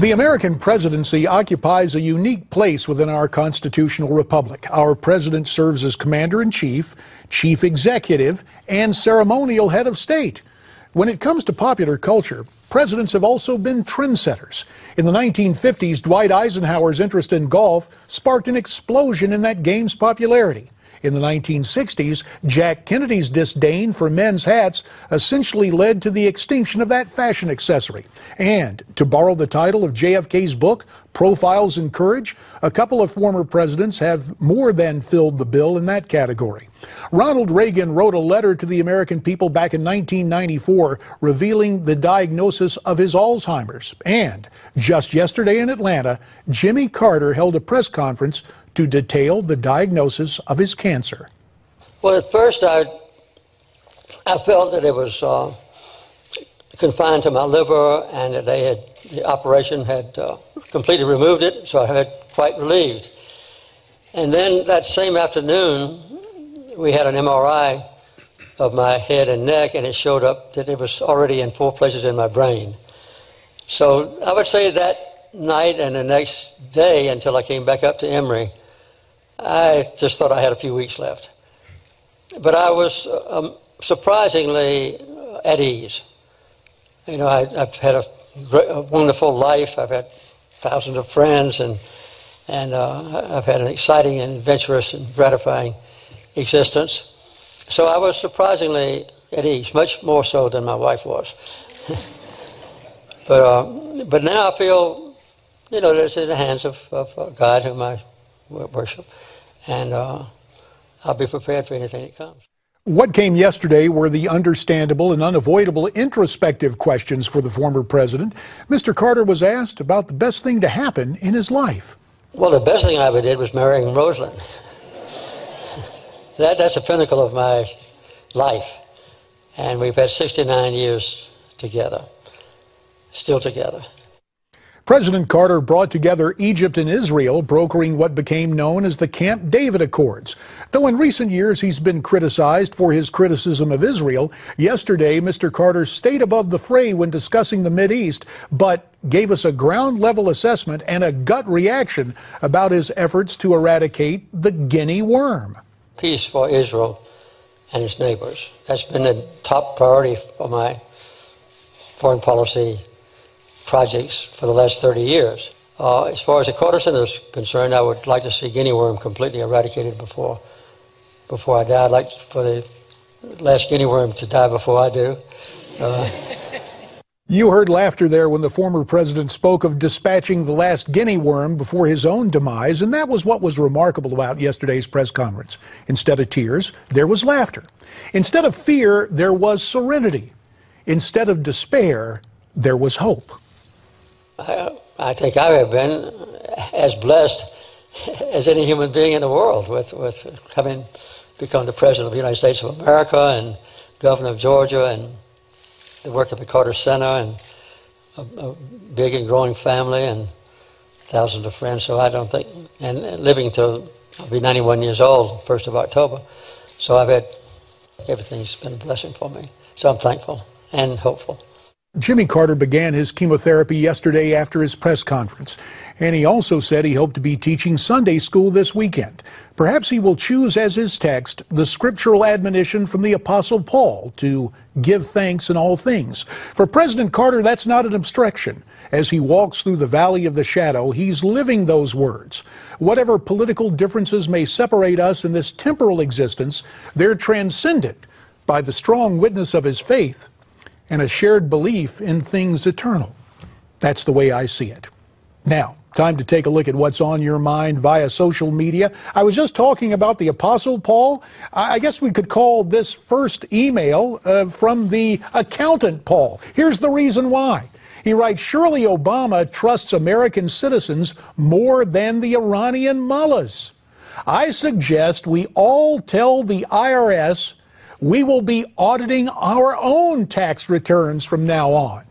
The American presidency occupies a unique place within our constitutional republic. Our president serves as commander-in-chief, chief executive, and ceremonial head of state. When it comes to popular culture, presidents have also been trendsetters. In the 1950s, Dwight Eisenhower's interest in golf sparked an explosion in that game's popularity. In the 1960s, Jack Kennedy's disdain for men's hats essentially led to the extinction of that fashion accessory. And, to borrow the title of JFK's book, Profiles in Courage, a couple of former presidents have more than filled the bill in that category. Ronald Reagan wrote a letter to the American people back in 1994 revealing the diagnosis of his Alzheimer's. And, just yesterday in Atlanta, Jimmy Carter held a press conference to detail the diagnosis of his cancer. Well, at first I felt that it was confined to my liver and that the operation had completely removed it, so I had quite relieved. And then that same afternoon, we had an MRI of my head and neck, and it showed up that it was already in 4 places in my brain. So I would say that night and the next day until I came back up to Emory, I just thought I had a few weeks left. But I was surprisingly at ease. You know, I've had a wonderful life. I've had thousands of friends, and I've had an exciting and adventurous and gratifying existence. So I was surprisingly at ease, much more so than my wife was. But now I feel, you know, that it's in the hands of God, whom I worship, and I'll be prepared for anything that comes. What came yesterday were the understandable and unavoidable introspective questions for the former president. Mr. Carter was asked about the best thing to happen in his life. Well, the best thing I ever did was marrying Rosalind. That's the pinnacle of my life. And we've had 69 years together, still together. President Carter brought together Egypt and Israel, brokering what became known as the Camp David Accords. Though in recent years he's been criticized for his criticism of Israel, yesterday Mr. Carter stayed above the fray when discussing the Mideast, but gave us a ground-level assessment and a gut reaction about his efforts to eradicate the guinea worm. Peace for Israel and its neighbors. That's been the top priority for my foreign policy projects for the last 30 years. As far as the Carter Center is concerned, I would like to see guinea worm completely eradicated before I die. I'd like for the last guinea worm to die before I do. You heard laughter there when the former president spoke of dispatching the last guinea worm before his own demise, and that was what was remarkable about yesterday's press conference. Instead of tears, there was laughter. Instead of fear, there was serenity. Instead of despair, there was hope. I think I have been as blessed as any human being in the world with having become the President of the United States of America and Governor of Georgia and the work of the Carter Center and a big and growing family and thousands of friends. So I don't think, and living till I'll be 91 years old, 1st of October. So I've had, everything's been a blessing for me. So I'm thankful and hopeful. Jimmy Carter began his chemotherapy yesterday after his press conference, and he also said he hoped to be teaching Sunday school this weekend. Perhaps he will choose as his text the scriptural admonition from the Apostle Paul to give thanks in all things. For President Carter, that's not an abstraction. As he walks through the valley of the shadow, he's living those words. Whatever political differences may separate us in this temporal existence, they're transcended by the strong witness of his faith and a shared belief in things eternal. That's the way I see it. Now, time to take a look at what's on your mind via social media. I was just talking about the Apostle Paul. I guess we could call this first email from the accountant Paul. Here's the reason why. He writes, surely Obama trusts American citizens more than the Iranian mullahs. I suggest we all tell the IRS we will be auditing our own tax returns from now on.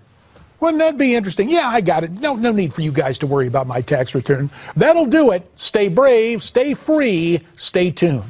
Wouldn't that be interesting? Yeah, I got it. No need for you guys to worry about my tax return. That'll do it. Stay brave, stay free, stay tuned.